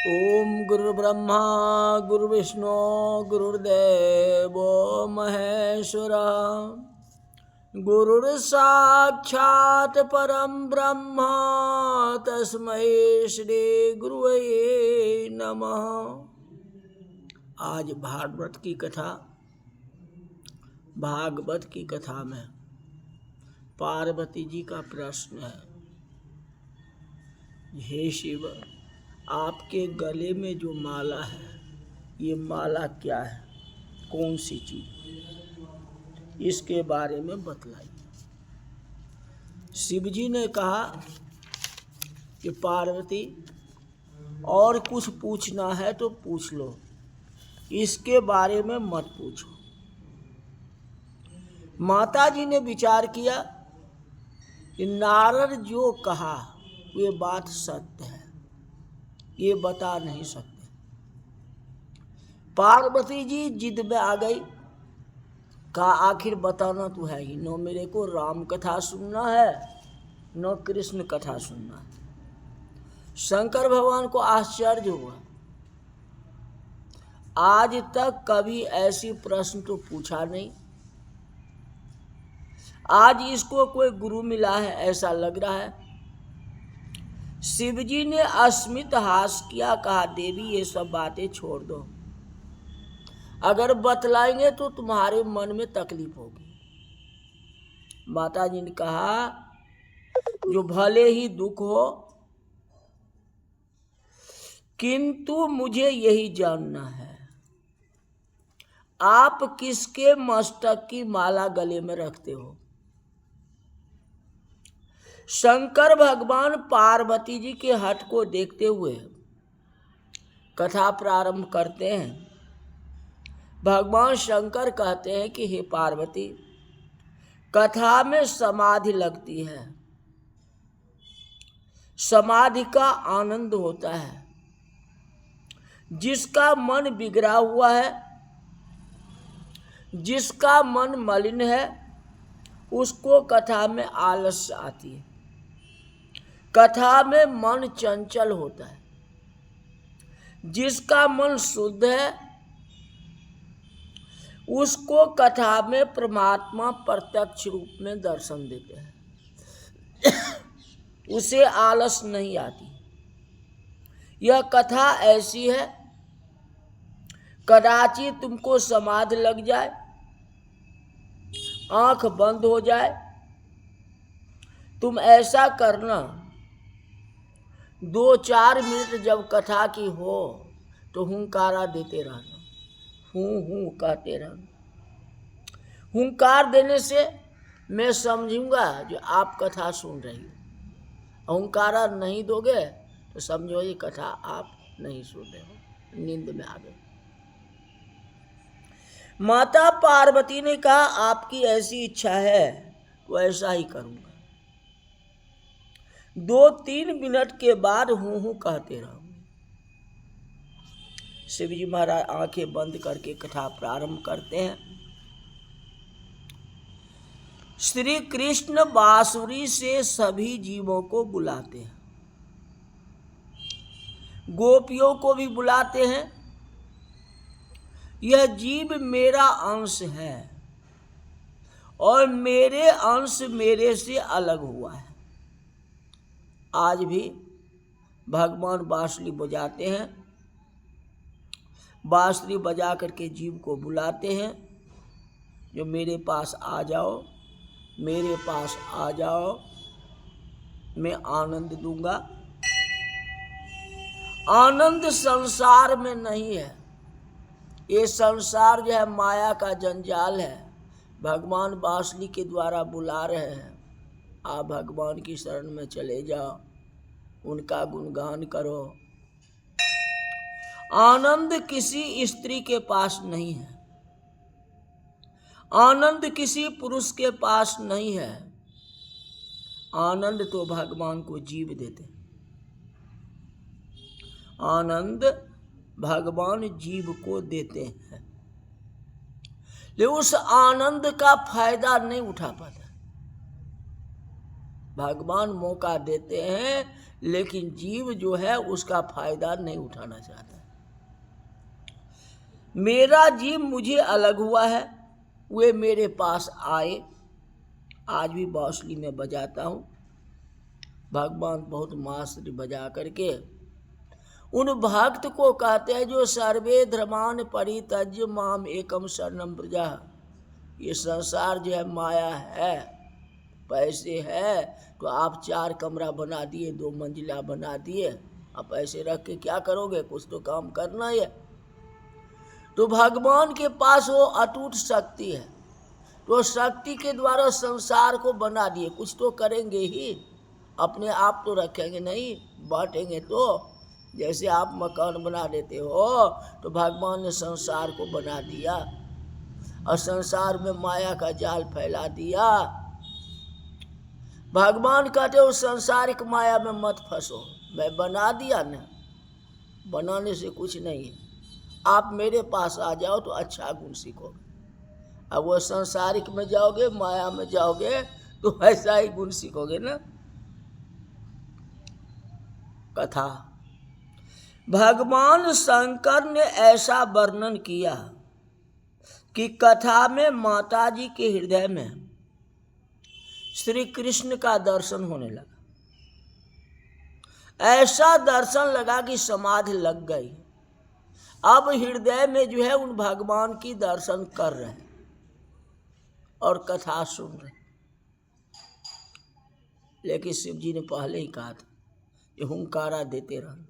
ओम गुरु ब्रह्मा गुरु विष्णु गुरुर्देव महेश्वर गुरुर् साक्षात् परम ब्रह्म तस्मै श्री गुरुवे नमः। आज भागवत की कथा में पार्वती जी का प्रश्न है, हे शिव, आपके गले में जो माला है, ये माला क्या है, कौन सी चीज, इसके बारे में बतलाइए। शिव जी ने कहा कि पार्वती, और कुछ पूछना है तो पूछ लो, इसके बारे में मत पूछो। माता जी ने विचार किया कि नारद जो कहा ये बात सत्य है, ये बता नहीं सकते। पार्वती जी जिद में आ गई, कहा आखिर बताना तो है ही, न मेरे को राम कथा सुनना है न कृष्ण कथा सुनना है। शंकर भगवान को आश्चर्य हुआ, आज तक कभी ऐसी प्रश्न तो पूछा नहीं, आज इसको कोई गुरु मिला है ऐसा लग रहा है। शिवजी ने अस्मित हास किया, कहा देवी ये सब बातें छोड़ दो, अगर बतलाएंगे तो तुम्हारे मन में तकलीफ होगी। माता जी ने कहा जो भले ही दुख हो, किंतु मुझे यही जानना है आप किसके मस्तक की माला गले में रखते हो। शंकर भगवान पार्वती जी के हठ को देखते हुए कथा प्रारंभ करते हैं। भगवान शंकर कहते हैं कि हे पार्वती, कथा में समाधि लगती है, समाधि का आनंद होता है। जिसका मन बिगड़ा हुआ है, जिसका मन मलिन है, उसको कथा में आलस्य आती है। कथा में मन चंचल होता है। जिसका मन शुद्ध है, उसको कथा में परमात्मा प्रत्यक्ष रूप में दर्शन देते हैं, उसे आलस नहीं आती। यह कथा ऐसी है, कदाचित तुमको समाधि लग जाए, आंख बंद हो जाए, तुम ऐसा करना, 2-4 मिनट जब कथा की हो तो हुंकारा देते रहना, हूँ कहते रहना। हुंकार देने से मैं समझूंगा जो आप कथा सुन रही हो। हुंकारा नहीं दोगे तो समझो ये कथा आप नहीं सुन रहे हो, नींद में आ गए। माता पार्वती ने कहा आपकी ऐसी इच्छा है तो ऐसा ही करूंगा। 2-3 मिनट के बाद हूँ कहते रहो। शिवजी महाराज आंखें बंद करके कथा प्रारंभ करते हैं। श्री कृष्ण बांसुरी से सभी जीवों को बुलाते हैं, गोपियों को भी बुलाते हैं। यह जीव मेरा अंश है और मेरे अंश मेरे से अलग हुआ है। आज भी भगवान बांसुरी बजाते हैं, बांसुरी बजा करके जीव को बुलाते हैं, जो मेरे पास आ जाओ, मेरे पास आ जाओ, मैं आनंद दूंगा। आनंद संसार में नहीं है, ये संसार जो है माया का जंजाल है। भगवान बांसुरी के द्वारा बुला रहे हैं, आप भगवान की शरण में चले जाओ, उनका गुणगान करो। आनंद किसी स्त्री के पास नहीं है, आनंद किसी पुरुष के पास नहीं है। आनंद तो भगवान को जीव देते, आनंद भगवान जीव को देते हैं, लेकिन उस आनंद का फायदा नहीं उठा पाते। भगवान मौका देते हैं लेकिन जीव जो है उसका फायदा नहीं उठाना चाहता। मेरा जीव मुझे अलग हुआ है, वे मेरे पास आए, आज भी बांसुरी में बजाता हूँ। भगवान बहुत मास्टर बजा करके उन भक्त को कहते हैं जो सर्वे धर्मान परित्यज्य माम एकम शरणम व्रजा। ये संसार जो है माया है, पैसे है, तो आप 4 कमरा बना दिए, 2 मंजिला बना दिए, अब पैसे रख के क्या करोगे, कुछ तो काम करना है। तो भगवान के पास वो अटूट शक्ति है, तो शक्ति के द्वारा संसार को बना दिए, कुछ तो करेंगे ही, अपने आप तो रखेंगे नहीं, बांटेंगे। तो जैसे आप मकान बना देते हो, तो भगवान ने संसार को बना दिया और संसार में माया का जाल फैला दिया। भगवान कहते हो संसारिक माया में मत फंसो, मैं बना दिया ना, बनाने से कुछ नहीं है, आप मेरे पास आ जाओ तो अच्छा गुण सीखोगे। अब वो संसारिक में जाओगे, माया में जाओगे, तो ऐसा ही गुण सीखोगे ना। कथा भगवान शंकर ने ऐसा वर्णन किया कि कथा में माताजी के हृदय में श्री कृष्ण का दर्शन होने लगा। ऐसा दर्शन लगा कि समाधि लग गई। अब हृदय में जो है उन भगवान की दर्शन कर रहे हैं और कथा सुन रहे। लेकिन शिव जी ने पहले ही कहा था कि हुंकारा देते रहना,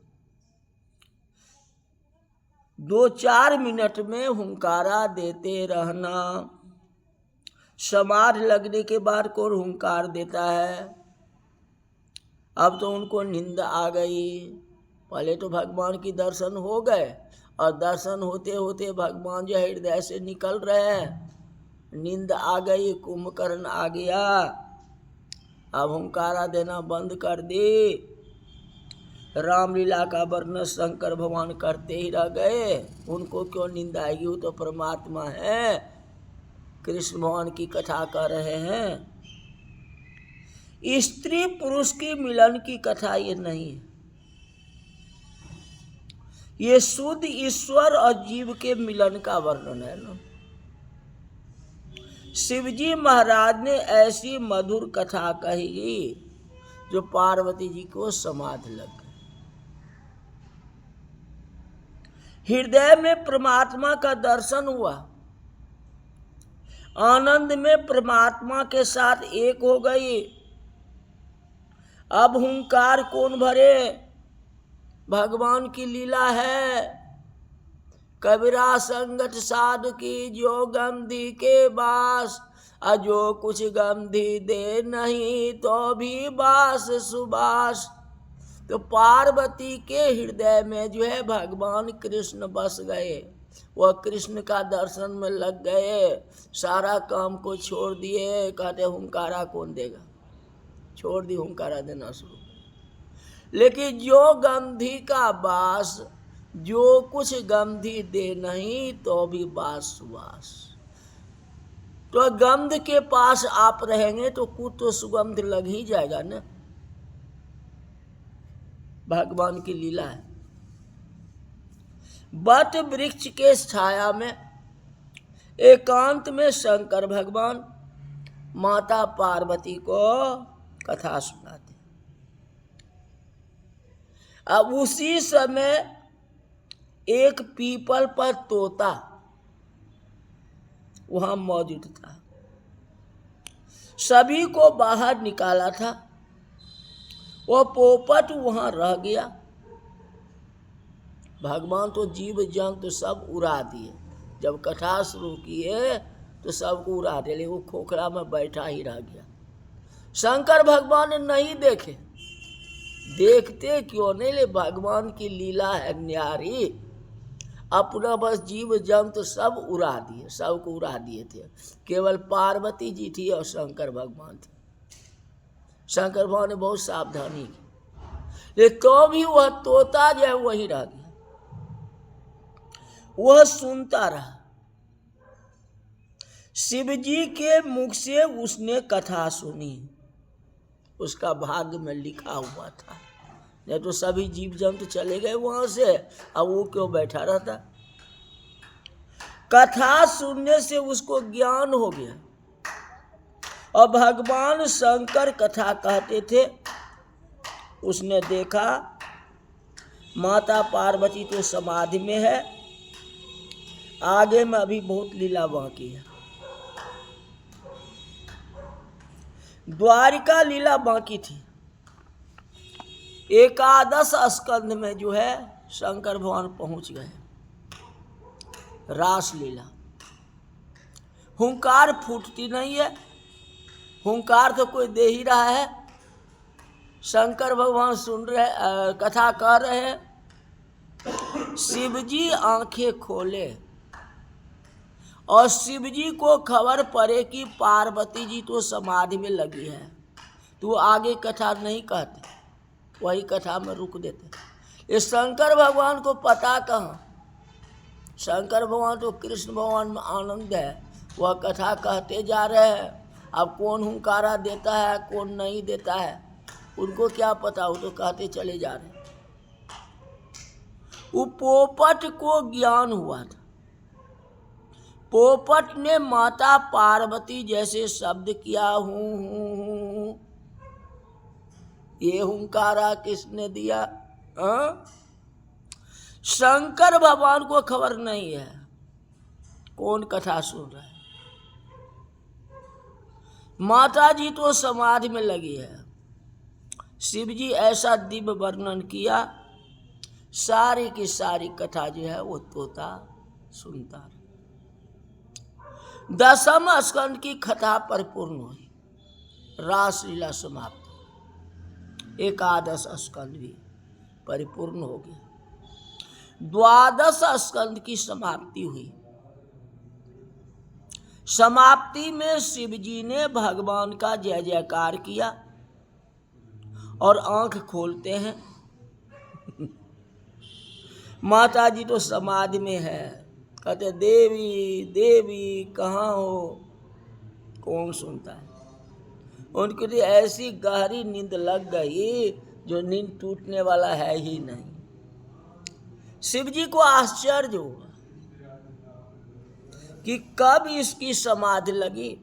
2-4 मिनट में हुंकारा देते रहना। समाधि लगने के बाद कौन हुंकार देता है। अब तो उनको नींद आ गई। पहले तो भगवान की दर्शन हो गए और दर्शन होते होते भगवान जो हृदय से निकल रहे हैं, नींद आ गई, कुंभकर्ण आ गया। अब हुंकारा देना बंद कर दी। रामलीला का वर्णन शंकर भगवान करते ही रह गए। उनको क्यों नींद आएगी, वो तो परमात्मा है, कृष्ण भगवान की कथा कर रहे हैं। स्त्री पुरुष के मिलन की कथा ये नहीं है, ये शुद्ध ईश्वर और जीव के मिलन का वर्णन है ना। शिवजी महाराज ने ऐसी मधुर कथा कही जो पार्वती जी को समाधि लग गई। हृदय में परमात्मा का दर्शन हुआ, आनंद में परमात्मा के साथ एक हो गई। अब हुंकार कौन भरे, भगवान की लीला है। कबीरा संगत साधु की जो गंधी के बास, अजो कुछ गंधी दे नहीं तो भी बास सुबास। तो पार्वती के हृदय में जो है भगवान कृष्ण बस गए, वह कृष्ण का दर्शन में लग गए, सारा काम को छोड़ दिए। कहते हुंकारा कौन देगा, छोड़ दी हुंकारा देना शुरू। लेकिन जो गंधी का बास, जो कुछ गंधी दे नहीं तो भी बास सुबास। तो गंध के पास आप रहेंगे तो कुछ तो सुगंध लग ही जाएगा ना। भगवान की लीला है। बट वृक्ष के छाया में एकांत में शंकर भगवान माता पार्वती को कथा सुनाते। अब उसी समय एक पीपल पर तोता वहां मौजूद था, सभी को बाहर निकाला था। वो पोपट वहां रह गया। भगवान तो जीव जंतु सब उड़ा दिए, जब कथा शुरू किए तो सबको उड़ा दिए, वो खोखला में बैठा ही रह गया। शंकर भगवान नहीं देखे, देखते क्यों नहीं, ले भगवान की लीला है न्यारी। अपना बस जीव जंतु सब उड़ा दिए, सबको उड़ा दिए थे। केवल पार्वती जी थी और शंकर भगवान थे। शंकर भगवान ने बहुत सावधानी की, लेकिन तो भी वह तोता जो है वही रह गया। वह सुनता रहा। शिव जी के मुख से उसने कथा सुनी, उसका भाग्य में लिखा हुआ था। नहीं तो सभी जीव जंतु चले गए वहां से, अब वो क्यों बैठा रहता। कथा सुनने से उसको ज्ञान हो गया। और भगवान शंकर कथा कहते थे, उसने देखा माता पार्वती तो समाधि में है, आगे में अभी बहुत लीला बाकी है। द्वारिका लीला बाकी थी। एकादश स्कंध में जो है शंकर भगवान पहुंच गए। रास लीला, हुंकार फूटती नहीं है, हुंकार तो कोई दे ही रहा है। शंकर भगवान सुन रहे, कथा कह रहे हैं। शिवजी आंखें खोले और शिवजी को खबर पड़े कि पार्वती जी तो समाधि में लगी है, तो आगे कथा नहीं कहते, वही कथा में रुक देते। इस शंकर भगवान को पता कहाँ, शंकर भगवान तो कृष्ण भगवान में आनंद है, वह कथा कहते जा रहे हैं। अब कौन हुंकारा देता है कौन नहीं देता है उनको क्या पता, वो तो कहते चले जा रहे हैं। वो पोपट को ज्ञान हुआ था। पोपट ने माता पार्वती जैसे शब्द किया, हूँ ये हुंकारा किसने दिया? शंकर भगवान को खबर नहीं है कौन कथा सुन रहा है। माता जी तो समाधि में लगी है। शिव जी ऐसा दिव्य वर्णन किया, सारी की सारी कथा जो है वो तोता सुनता। दसम स्कंद की कथा परिपूर्ण हुई, रास लीला समाप्त, एकादश स्कंद भी परिपूर्ण हो गया। द्वादश स्कंद की समाप्ति हुई। समाप्ति में शिव जी ने भगवान का जय जयकार किया और आंख खोलते हैं। माता जी तो समाधि में है, कहते देवी देवी कहाँ हो, कौन सुनता है। उनकी तो ऐसी गहरी नींद लग गई जो नींद टूटने वाला है ही नहीं। शिव जी को आश्चर्य हुआ कि कब इसकी समाधि लगी,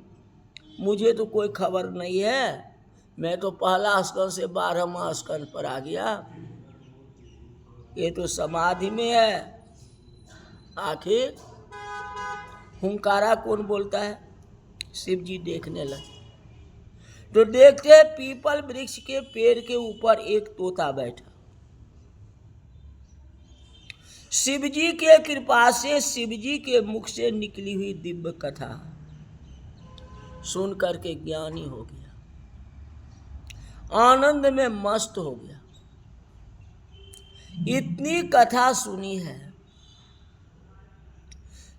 मुझे तो कोई खबर नहीं है। मैं तो पहला स्कंद से 12वां स्कंद पर आ गया, ये तो समाधि में है। आखिर हुंकारा कौन बोलता है? शिव जी देखने लगे तो देखते पीपल वृक्ष के पेड़ के ऊपर एक तोता बैठा। शिव जी के कृपा से शिव जी के मुख से निकली हुई दिव्य कथा सुन करके ज्ञानी हो गया, आनंद में मस्त हो गया। इतनी कथा सुनी है,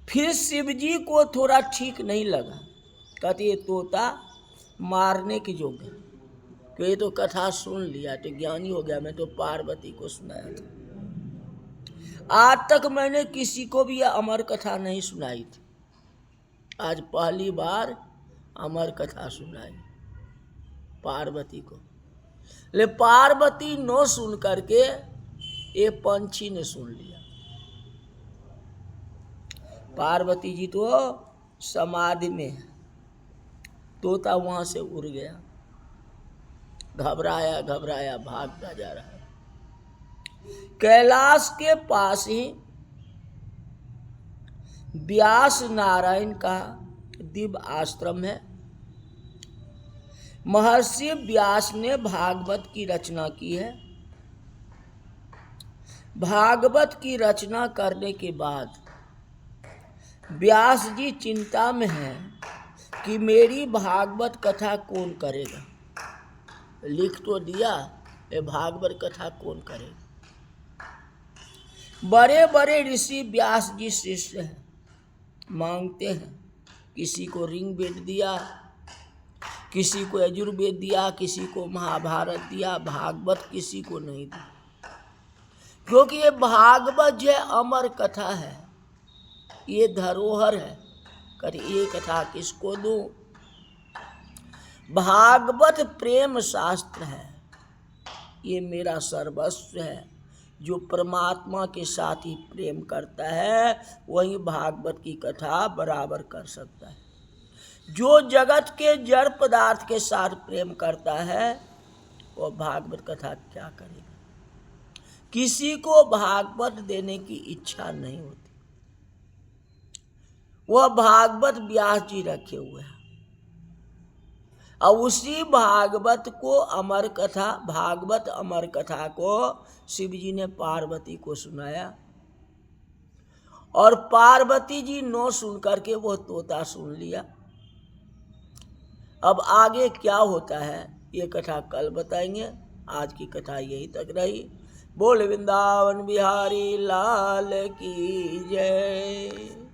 फिर शिव जी को थोड़ा ठीक नहीं लगा। कहते ये तोता मारने की योग्य, तो ये तो कथा सुन लिया तो ज्ञानी हो गया। मैं तो पार्वती को सुनाया था, आज तक मैंने किसी को भी यह अमर कथा नहीं सुनाई थी, आज पहली बार अमर कथा सुनाई पार्वती को। ले पार्वती नो सुन करके ये पंछी ने सुन लिया। पार्वती जी तो समाधि में है, तोता वहां से उड़ गया, घबराया घबराया भागता जा रहा है। कैलाश के पास ही व्यास नारायण का दिव्य आश्रम है। महर्षि व्यास ने भागवत की रचना की है। भागवत की रचना करने के बाद व्यास जी चिंता में हैं कि मेरी भागवत कथा कौन करेगा। लिख तो दिया, ये भागवत कथा कौन करेगा। बड़े बड़े ऋषि व्यास जी शिष्य हैं, मांगते हैं। किसी को ऋग्वेद दिया, किसी को यजुर्वेद दिया, किसी को महाभारत दिया, भागवत किसी को नहीं दिया। क्योंकि ये भागवत जो अमर कथा है, ये धरोहर है। कभी ये कथा किसको दूं? भागवत प्रेम शास्त्र है, ये मेरा सर्वस्व है। जो परमात्मा के साथ ही प्रेम करता है वही भागवत की कथा बराबर कर सकता है। जो जगत के जड़ पदार्थ के साथ प्रेम करता है वह भागवत कथा क्या करेगा। किसी को भागवत देने की इच्छा नहीं होती। वह भागवत व्यास जी रखे हुए हैं और उसी भागवत को अमर कथा, भागवत अमर कथा को शिव जी ने पार्वती को सुनाया और पार्वती जी नो सुन करके वो तोता सुन लिया। अब आगे क्या होता है ये कथा कल बताएंगे। आज की कथा यही तक रही। बोल वृंदावन बिहारी लाल की जय।